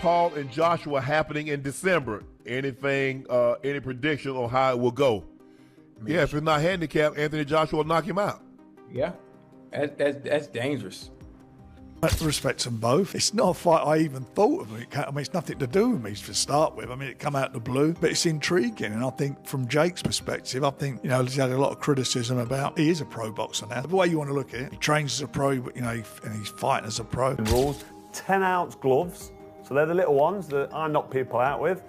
Paul and Joshua happening in December. Anything, any prediction on how it will go? Yeah, if it's not handicapped, Anthony Joshua will knock him out. Yeah, that's dangerous. I respect them both. It's not a fight I even thought of. It's nothing to do with me to start with. It come out of the blue, but it's intriguing. And I think from Jake's perspective, he's had a lot of criticism about he is a pro boxer now. The way you want to look at it, he trains as a pro, but, and he's fighting as a pro. Rules, 10-ounce gloves. So they're the little ones that I knock people out with.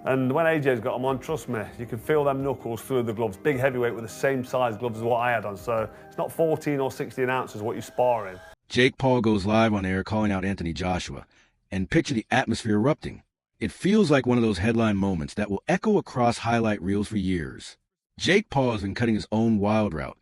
And when AJ's got them on, trust me, you can feel them knuckles through the gloves. Big heavyweight with the same size gloves as what I had on. So it's not 14 or 16 ounces what you spar in. Jake Paul goes live on air calling out Anthony Joshua, and picture the atmosphere erupting. It feels like one of those headline moments that will echo across highlight reels for years. Jake Paul has been cutting his own wild route,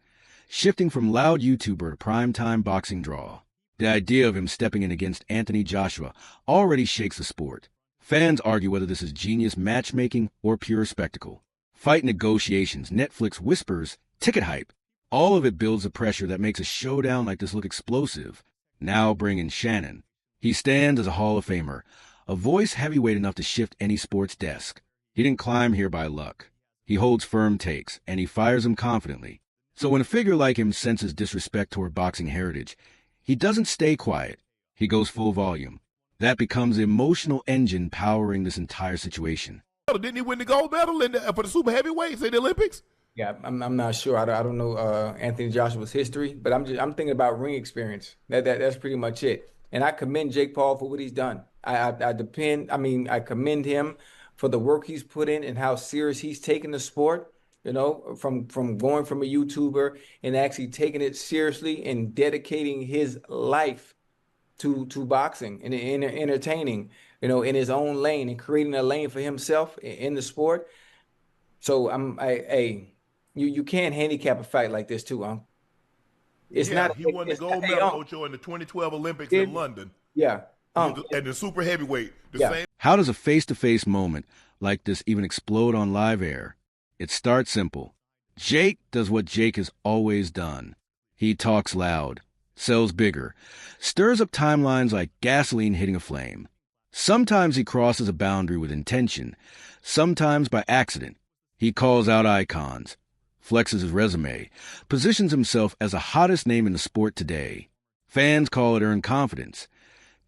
shifting from loud YouTuber to primetime boxing draw. The idea of him stepping in against Anthony Joshua already shakes the sport. Fans argue whether this is genius matchmaking or pure spectacle. Fight negotiations, Netflix whispers, ticket hype. All of it builds the pressure that makes a showdown like this look explosive. Now bring in Shannon. He stands as a Hall of Famer, a voice heavyweight enough to shift any sports desk. He didn't climb here by luck. He holds firm takes, and he fires them confidently. So when a figure like him senses disrespect toward boxing heritage, he doesn't stay quiet. He goes full volume. That becomes the emotional engine powering this entire situation. Didn't he win the gold medal for the super heavyweights in the Olympics? Yeah, I'm not sure. I don't know Anthony Joshua's history, but I'm thinking about ring experience. That's pretty much it. And I commend Jake Paul for what he's done. I commend him for the work he's put in and how serious he's taken the sport. From going from a YouTuber and actually taking it seriously and dedicating his life to boxing and entertaining, in his own lane and creating a lane for himself in the sport. So You can't handicap a fight like this too, huh? He won the gold medal, Ocho, in the 2012 Olympics in London. Yeah. And the super heavyweight. Same. How does a face-to-face moment like this even explode on live air? It starts simple. Jake does what Jake has always done. He talks loud, sells bigger, stirs up timelines like gasoline hitting a flame. Sometimes he crosses a boundary with intention, sometimes by accident. He calls out icons, flexes his resume, positions himself as the hottest name in the sport today. Fans call it earned confidence.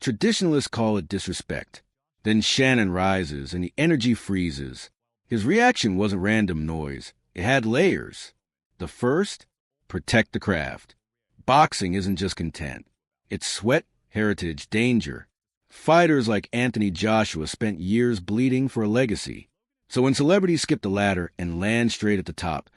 Traditionalists call it disrespect. Then Shannon rises and the energy freezes. His reaction wasn't random noise. It had layers. The first, protect the craft. Boxing isn't just content. It's sweat, heritage, danger. Fighters like Anthony Joshua spent years bleeding for a legacy. So when celebrities skip the ladder and land straight at the top,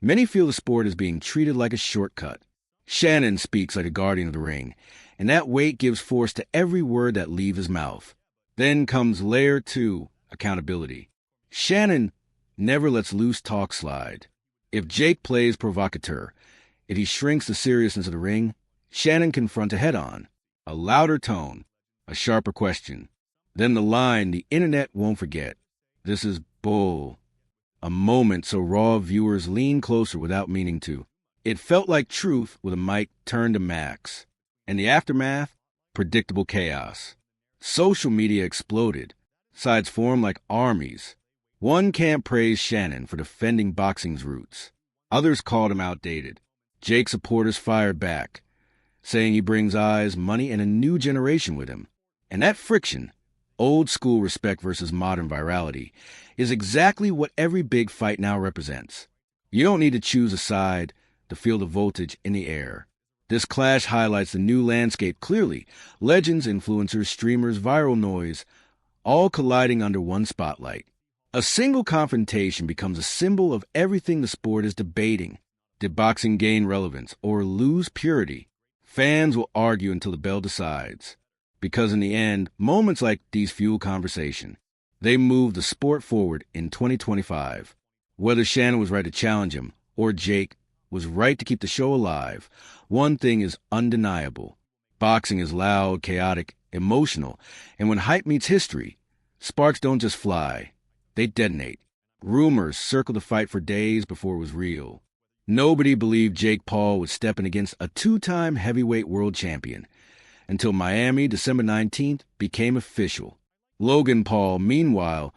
many feel the sport is being treated like a shortcut. Shannon speaks like a guardian of the ring, and that weight gives force to every word that leaves his mouth. Then comes layer 2, accountability. Shannon never lets loose talk slide. If Jake plays provocateur, if he shrinks the seriousness of the ring, Shannon confronts it head-on. A louder tone, a sharper question. Then the line the internet won't forget. This is bull. A moment so raw viewers lean closer without meaning to. It felt like truth with a mic turned to max. And the aftermath? Predictable chaos. Social media exploded. Sides formed like armies. One camp praised Shannon for defending boxing's roots. Others called him outdated. Jake supporters fired back, saying he brings eyes, money, and a new generation with him. And that friction, old school respect versus modern virality, is exactly what every big fight now represents. You don't need to choose a side to feel the voltage in the air. This clash highlights the new landscape clearly. Legends, influencers, streamers, viral noise, all colliding under one spotlight. A single confrontation becomes a symbol of everything the sport is debating. Did boxing gain relevance or lose purity? Fans will argue until the bell decides. Because in the end, moments like these fuel conversation. They move the sport forward in 2025. Whether Shannon was right to challenge him or Jake was right to keep the show alive, one thing is undeniable. Boxing is loud, chaotic, emotional, and when hype meets history, sparks don't just fly, they detonate. Rumors circled the fight for days before it was real. Nobody believed Jake Paul was stepping against a two-time heavyweight world champion until Miami, December 19th, became official. Logan Paul, meanwhile,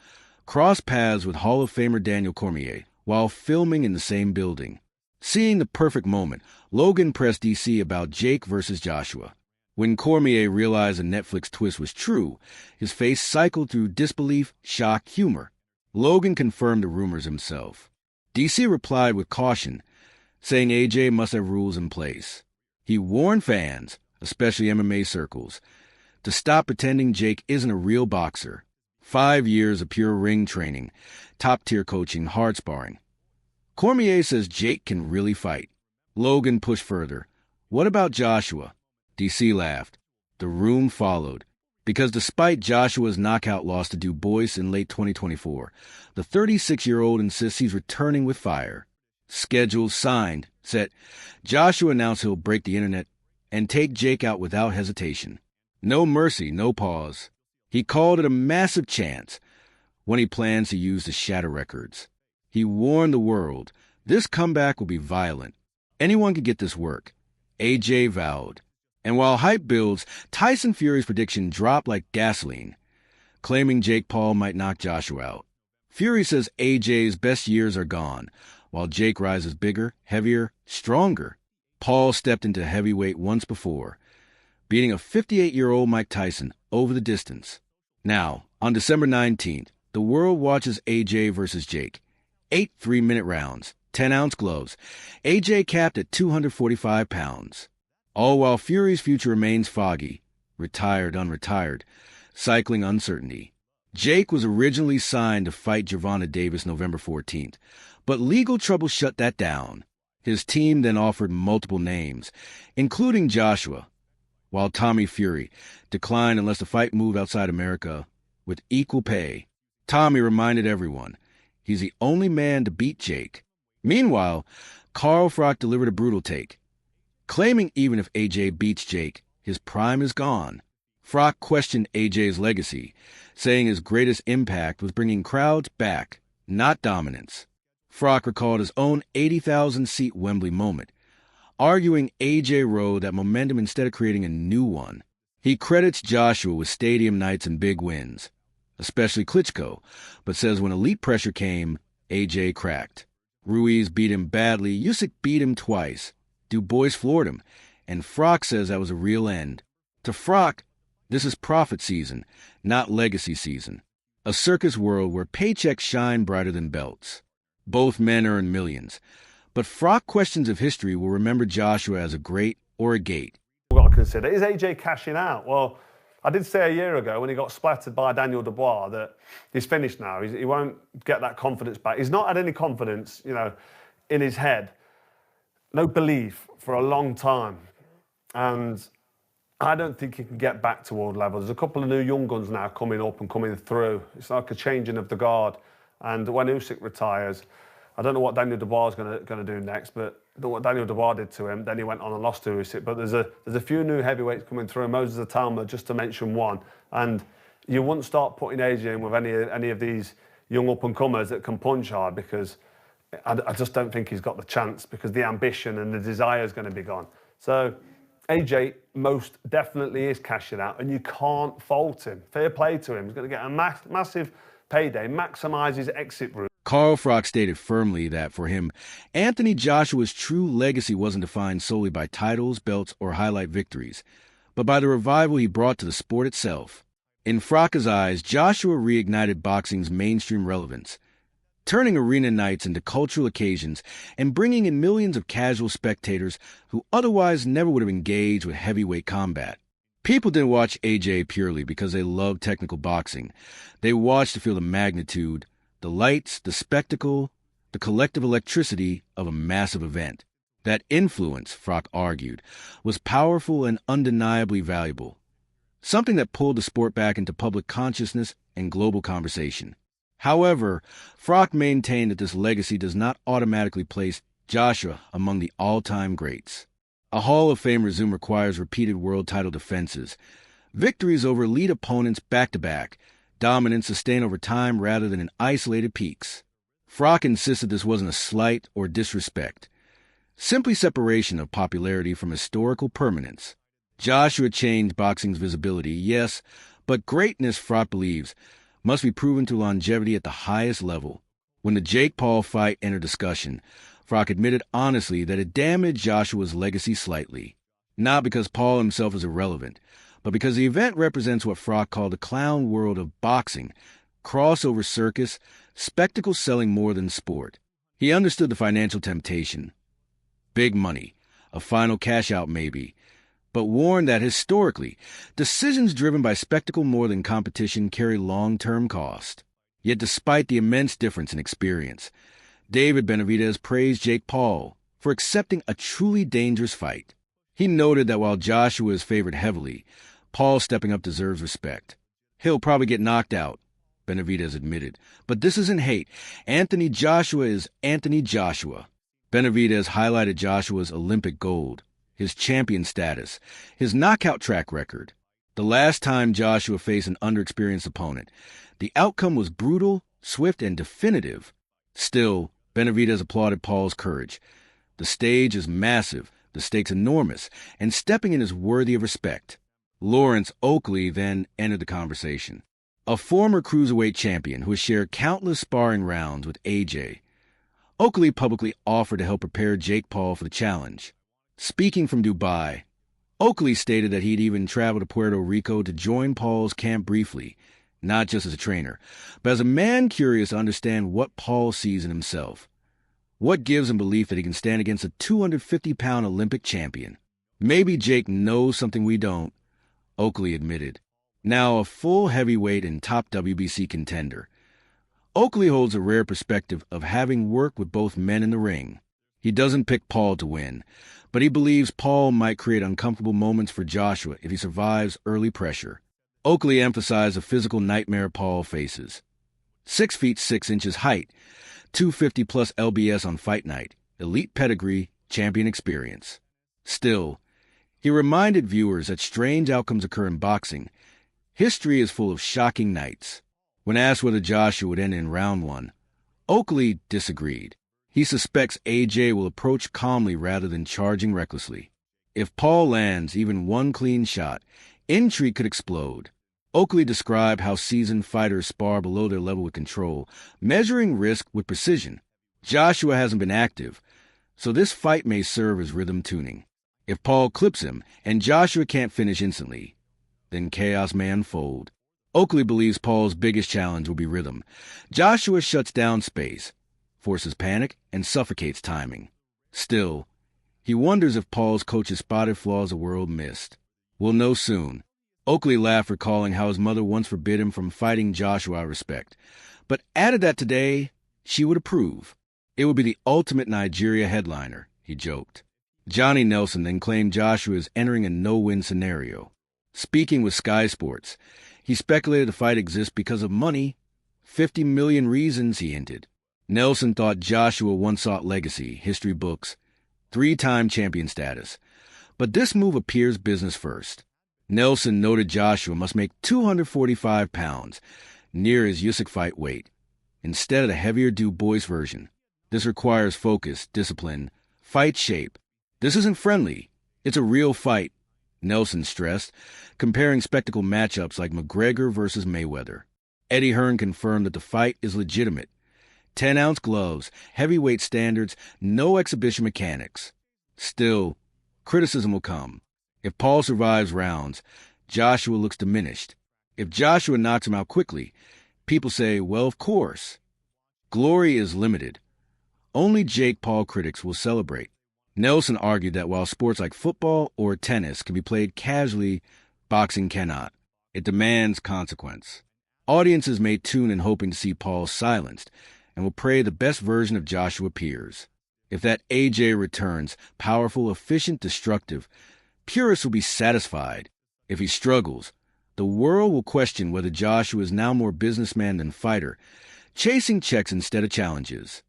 crossed paths with Hall of Famer Daniel Cormier while filming in the same building. Seeing the perfect moment, Logan pressed DC about Jake versus Joshua. When Cormier realized the Netflix twist was true, his face cycled through disbelief, shock, humor. Logan confirmed the rumors himself. DC replied with caution, saying AJ must have rules in place. He warned fans, especially MMA circles, to stop pretending Jake isn't a real boxer. 5 years of pure ring training, top-tier coaching, hard sparring. Cormier says Jake can really fight. Logan pushed further. What about Joshua? DC laughed. The room followed. Because despite Joshua's knockout loss to Du Bois in late 2024, the 36-year-old insists he's returning with fire. Schedule signed, set. Joshua announced he'll break the internet and take Jake out without hesitation. No mercy, no pause. He called it a massive chance when he plans to use to shatter records. He warned the world, this comeback will be violent. Anyone could get this work. AJ vowed. And while hype builds, Tyson Fury's prediction dropped like gasoline, claiming Jake Paul might knock Joshua out. Fury says AJ's best years are gone, while Jake rises bigger, heavier, stronger. Paul stepped into heavyweight once before, beating a 58-year-old Mike Tyson over the distance. Now, on December 19th, the world watches AJ versus Jake. 8 3-minute rounds, 10-ounce gloves. AJ capped at 245 pounds. All while Fury's future remains foggy, retired, unretired, cycling uncertainty. Jake was originally signed to fight Gervonta Davis November 14th, but legal trouble shut that down. His team then offered multiple names, including Joshua, while Tommy Fury declined unless the fight moved outside America with equal pay. Tommy reminded everyone he's the only man to beat Jake. Meanwhile, Carl Froch delivered a brutal take, claiming even if AJ beats Jake, his prime is gone. Froch questioned AJ's legacy, saying his greatest impact was bringing crowds back, not dominance. Froch recalled his own 80,000-seat Wembley moment, arguing AJ rode that momentum instead of creating a new one. He credits Joshua with stadium nights and big wins, especially Klitschko, but says when elite pressure came, AJ cracked. Ruiz beat him badly, Usyk beat him twice. Du Bois floored him, and Froch says that was a real end. To Froch, this is profit season, not legacy season. A circus world where paychecks shine brighter than belts. Both men earn millions, but Froch questions of history will remember Joshua as a great or a gate. We've got to consider, is AJ cashing out? Well, I did say a year ago when he got splattered by Daniel Dubois that he's finished now. He won't get that confidence back. He's not had any confidence, in his head. No belief for a long time. And I don't think he can get back to world level. There's a couple of new young guns now coming up and coming through. It's like a changing of the guard. And when Usyk retires, I don't know what Daniel Dubois is going to do next, but what Daniel Dubois did to him, then he went on and lost to Usyk. But there's a few new heavyweights coming through, Moses Atalma, just to mention one. And you wouldn't start putting AJ in with any of these young up-and-comers that can punch hard, because I just don't think he's got the chance, because the ambition and the desire is going to be gone. So AJ most definitely is cashing out, and you can't fault him. Fair play to him. He's going to get a massive payday, maximise his exit route. Carl Froch stated firmly that for him, Anthony Joshua's true legacy wasn't defined solely by titles, belts, or highlight victories, but by the revival he brought to the sport itself. In Froch's eyes, Joshua reignited boxing's mainstream relevance, turning arena nights into cultural occasions and bringing in millions of casual spectators who otherwise never would have engaged with heavyweight combat. People didn't watch AJ purely because they loved technical boxing. They watched to feel the magnitude, the lights, the spectacle, the collective electricity of a massive event. That influence, Froch argued, was powerful and undeniably valuable, something that pulled the sport back into public consciousness and global conversation. However, Froch maintained that this legacy does not automatically place Joshua among the all-time greats. A Hall of Fame resume requires repeated world title defenses, victories over elite opponents back-to-back, dominance sustained over time rather than in isolated peaks. Froch insisted this wasn't a slight or disrespect, simply separation of popularity from historical permanence. Joshua changed boxing's visibility, yes, But greatness, Froch believes, must be proven through longevity at the highest level. When the Jake Paul fight entered discussion, Froch admitted honestly that it damaged Joshua's legacy slightly. Not because Paul himself is irrelevant, but because the event represents what Froch called the clown world of boxing, crossover circus, spectacle selling more than sport. He understood the financial temptation. Big money, a final cash-out maybe, but warned that historically, decisions driven by spectacle more than competition carry long-term cost. Yet despite the immense difference in experience, David Benavidez praised Jake Paul for accepting a truly dangerous fight. He noted that while Joshua is favored heavily, Paul stepping up deserves respect. He'll probably get knocked out, Benavidez admitted. But this isn't hate. Anthony Joshua is Anthony Joshua. Benavidez highlighted Joshua's Olympic gold, his champion status, his knockout track record. The last time Joshua faced an underexperienced opponent, the outcome was brutal, swift, and definitive. Still, Benavidez applauded Paul's courage. The stage is massive, the stakes enormous, and stepping in is worthy of respect. Lawrence Oakley then entered the conversation. A former cruiserweight champion who has shared countless sparring rounds with AJ. Oakley publicly offered to help prepare Jake Paul for the challenge. Speaking from Dubai, Oakley stated that he'd even traveled to Puerto Rico to join Paul's camp briefly, not just as a trainer, but as a man curious to understand what Paul sees in himself. What gives him belief that he can stand against a 250-pound Olympic champion? Maybe Jake knows something we don't, Oakley admitted. Now a full heavyweight and top WBC contender, Oakley holds a rare perspective of having worked with both men in the ring. He doesn't pick Paul to win, but he believes Paul might create uncomfortable moments for Joshua if he survives early pressure. Oakley emphasized the physical nightmare Paul faces. 6 feet 6 inches height, 250 plus LBS on fight night, elite pedigree, champion experience. Still, he reminded viewers that strange outcomes occur in boxing. History is full of shocking nights. When asked whether Joshua would end in round 1, Oakley disagreed. He suspects AJ will approach calmly rather than charging recklessly. If Paul lands even one clean shot, intrigue could explode. Oakley described how seasoned fighters spar below their level with control, measuring risk with precision. Joshua hasn't been active, so this fight may serve as rhythm tuning. If Paul clips him and Joshua can't finish instantly, then chaos may unfold. Oakley believes Paul's biggest challenge will be rhythm. Joshua shuts down space, forces panic, and suffocates timing. Still, he wonders if Paul's coach has spotted flaws the world missed. We'll know soon. Oakley laughed, recalling how his mother once forbid him from fighting Joshua out of respect, but added that today she would approve. It would be the ultimate Nigeria headliner, he joked. Johnny Nelson then claimed Joshua is entering a no-win scenario. Speaking with Sky Sports, he speculated the fight exists because of money. 50 million reasons, he hinted. Nelson thought Joshua once sought legacy, history books, 3-time champion status. But this move appears business first. Nelson noted Joshua must make 245 pounds, near his Usyk fight weight, instead of the heavier Du Bois version. This requires focus, discipline, fight shape. This isn't friendly. It's a real fight, Nelson stressed, comparing spectacle matchups like McGregor versus Mayweather. Eddie Hearn confirmed that the fight is legitimate. 10-ounce gloves, heavyweight standards, no exhibition mechanics. Still, criticism will come. If Paul survives rounds, Joshua looks diminished. If Joshua knocks him out quickly, people say, well, of course. Glory is limited. Only Jake Paul critics will celebrate. Nelson argued that while sports like football or tennis can be played casually, boxing cannot. It demands consequence. Audiences may tune in hoping to see Paul silenced, and will pray the best version of Joshua appears. If that AJ returns, powerful, efficient, destructive, purists will be satisfied. If he struggles, the world will question whether Joshua is now more businessman than fighter, chasing checks instead of challenges.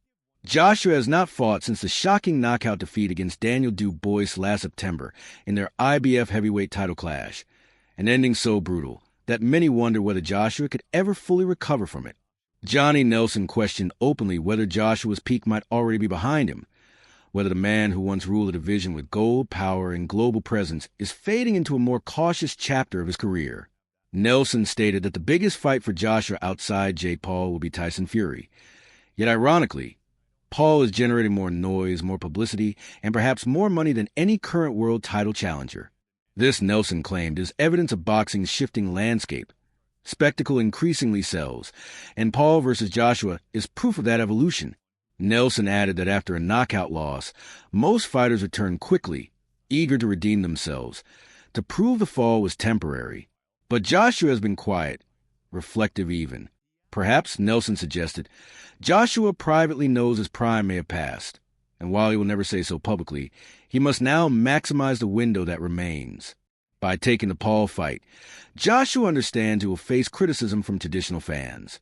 Joshua has not fought since the shocking knockout defeat against Daniel Du Bois last September in their IBF heavyweight title clash, an ending so brutal that many wonder whether Joshua could ever fully recover from it. Johnny Nelson questioned openly whether Joshua's peak might already be behind him, whether the man who once ruled a division with gold, power, and global presence is fading into a more cautious chapter of his career. Nelson stated that the biggest fight for Joshua outside Jake Paul will be Tyson Fury. Yet ironically, Paul is generating more noise, more publicity, and perhaps more money than any current world title challenger. This, Nelson claimed, is evidence of boxing's shifting landscape. Spectacle increasingly sells, and Paul versus Joshua is proof of that evolution. Nelson added that after a knockout loss, most fighters return quickly, eager to redeem themselves, to prove the fall was temporary. But Joshua has been quiet, reflective even. Perhaps, Nelson suggested, Joshua privately knows his prime may have passed, and while he will never say so publicly, he must now maximize the window that remains. By taking the Paul fight, Joshua understands he will face criticism from traditional fans,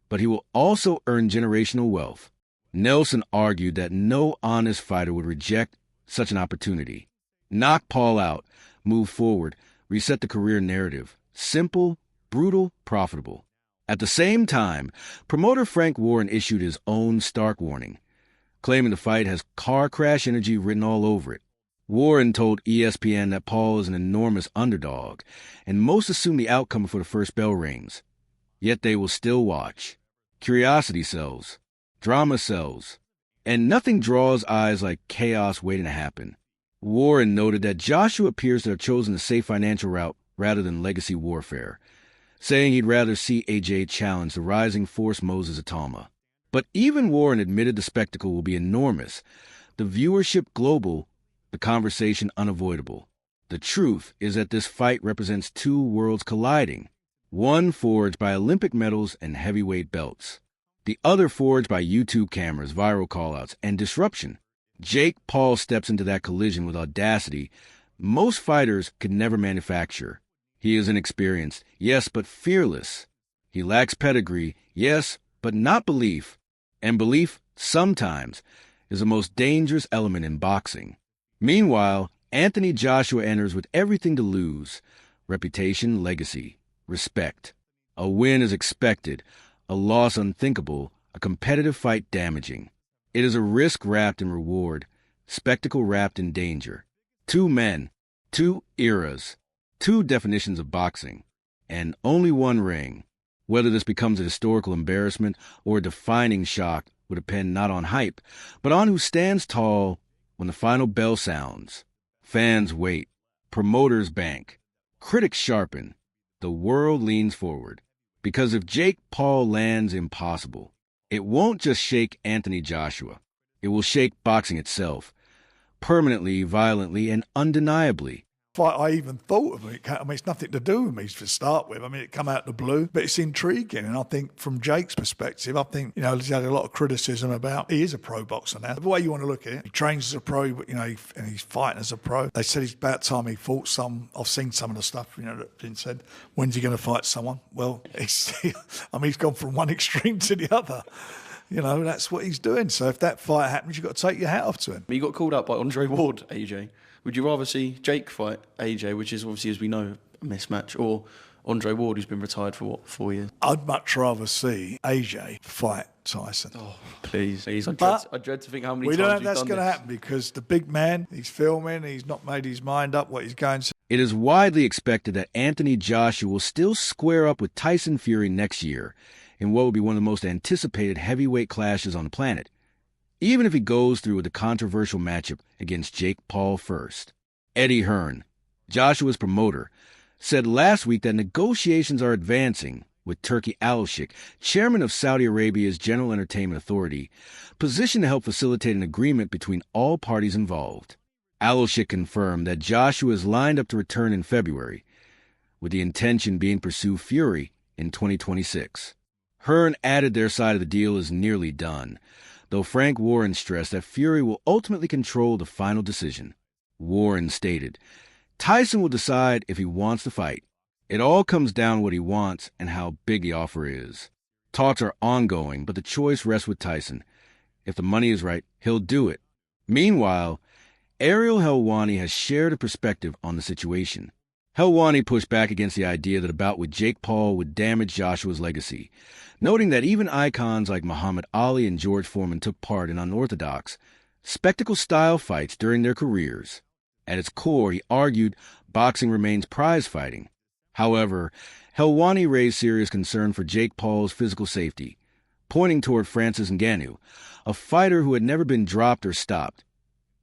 but he will also earn generational wealth. Nelson argued that no honest fighter would reject such an opportunity. Knock Paul out, move forward, reset the career narrative. Simple, brutal, profitable. At the same time, promoter Frank Warren issued his own stark warning, claiming the fight has car crash energy written all over it. Warren told ESPN that Paul is an enormous underdog, and most assume the outcome before the first bell rings. Yet they will still watch. Curiosity sells. Drama sells. And nothing draws eyes like chaos waiting to happen. Warren noted that Joshua appears to have chosen a safe financial route rather than legacy warfare, saying he'd rather see AJ challenge the rising force Moses Atama. But even Warren admitted the spectacle will be enormous, the viewership global, the conversation unavoidable. The truth is that this fight represents two worlds colliding, one forged by Olympic medals and heavyweight belts, the other forged by YouTube cameras, viral callouts, and disruption. Jake Paul steps into that collision with audacity most fighters could never manufacture. He is inexperienced, yes, but fearless. He lacks pedigree, yes, but not belief. And belief, sometimes, is the most dangerous element in boxing. Meanwhile, Anthony Joshua enters with everything to lose: reputation, legacy, respect. A win is expected, a loss unthinkable, a competitive fight damaging. It is a risk wrapped in reward, spectacle wrapped in danger. Two men, two eras, two definitions of boxing, and only one ring. Whether this becomes a historical embarrassment or a defining shock would depend not on hype, but on who stands tall when the final bell sounds. Fans wait, promoters bank, critics sharpen, the world leans forward. Because if Jake Paul lands impossible, it won't just shake Anthony Joshua. It will shake boxing itself, permanently, violently, and undeniably. Fight I even thought of it. I mean, it's nothing to do with me to start with. I mean, it come out of the blue, but it's intriguing. And I think from Jake's perspective, I think, he's had a lot of criticism about, he is a pro boxer now. The way you want to look at it, he trains as a pro, and he's fighting as a pro. They said it's about time he fought some. I've seen some of the stuff, that's been said. When's he going to fight someone? Well, he's gone from one extreme to the other. That's what he's doing. So if that fight happens, you've got to take your hat off to him. He got called out by Andre Ward, AJ. Would you rather see Jake fight AJ, which is obviously, as we know, a mismatch, or Andre Ward, who's been retired for, 4 years? I'd much rather see AJ fight Tyson. Oh, please. I dread to think how many times we don't think that's going to happen, because the big man, he's filming, he's not made his mind up what he's going to. It is widely expected that Anthony Joshua will still square up with Tyson Fury next year in what will be one of the most anticipated heavyweight clashes on the planet, even if he goes through with a controversial matchup against Jake Paul first. Eddie Hearn, Joshua's promoter, said last week that negotiations are advancing with Turki Al-Sheikh, chairman of Saudi Arabia's General Entertainment Authority, positioned to help facilitate an agreement between all parties involved. Al-Sheikh confirmed that Joshua is lined up to return in February, with the intention being to pursue Fury in 2026. Hearn added their side of the deal is nearly done, though Frank Warren stressed that Fury will ultimately control the final decision. Warren stated, Tyson will decide if he wants to fight. It all comes down to what he wants and how big the offer is. Talks are ongoing, but the choice rests with Tyson. If the money is right, he'll do it. Meanwhile, Ariel Helwani has shared a perspective on the situation. Helwani pushed back against the idea that a bout with Jake Paul would damage Joshua's legacy, noting that even icons like Muhammad Ali and George Foreman took part in unorthodox, spectacle-style fights during their careers. At its core, he argued boxing remains prize fighting, However, Helwani raised serious concern for Jake Paul's physical safety, pointing toward Francis Ngannou, a fighter who had never been dropped or stopped,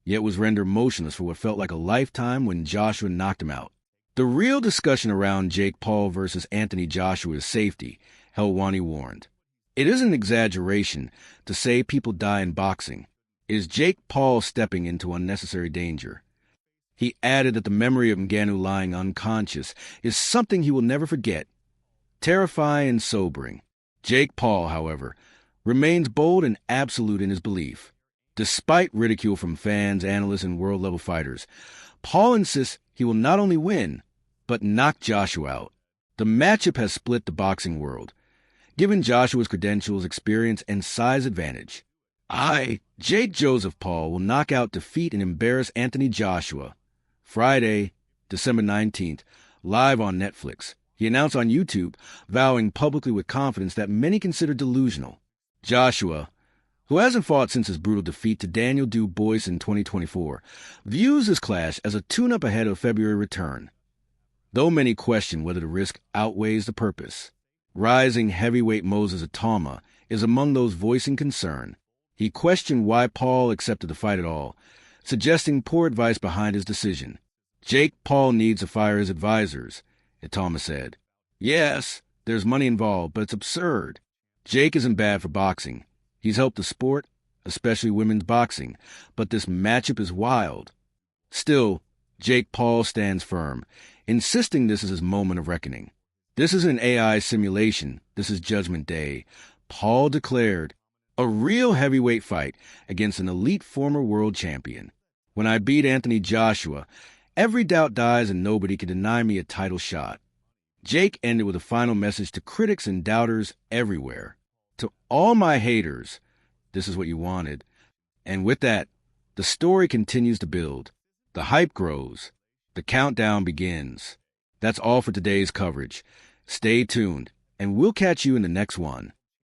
yet was rendered motionless for what felt like a lifetime when Joshua knocked him out. The real discussion around Jake Paul versus Anthony Joshua is safety, Helwani warned. It isn't an exaggeration to say people die in boxing. It is Jake Paul stepping into unnecessary danger. He added that the memory of Ngannou lying unconscious is something he will never forget. Terrifying and sobering. Jake Paul, however, remains bold and absolute in his belief. Despite ridicule from fans, analysts, and world-level fighters, Paul insists he will not only win, but knock Joshua out. The matchup has split the boxing world, given Joshua's credentials, experience, and size advantage. Jake Joseph Paul, will knock out, defeat, and embarrass Anthony Joshua. Friday, December 19th, live on Netflix. He announced on YouTube, vowing publicly with confidence that many consider delusional. Joshua, who hasn't fought since his brutal defeat to Daniel Dubois in 2024, views this clash as a tune-up ahead of February return, though many question whether the risk outweighs the purpose. Rising heavyweight Moses Atama is among those voicing concern. He questioned why Paul accepted the fight at all, suggesting poor advice behind his decision. Jake Paul needs to fire his advisors, Atama said. Yes, there's money involved, but it's absurd. Jake isn't bad for boxing. He's helped the sport, especially women's boxing, but this matchup is wild. Still, Jake Paul stands firm, insisting this is his moment of reckoning. This is an AI simulation. This is Judgment Day. Paul declared, a real heavyweight fight against an elite former world champion. When I beat Anthony Joshua, every doubt dies and nobody can deny me a title shot. Jake ended with a final message to critics and doubters everywhere. To all my haters, this is what you wanted. And with that, the story continues to build. The hype grows. The countdown begins. That's all for today's coverage. Stay tuned, and we'll catch you in the next one.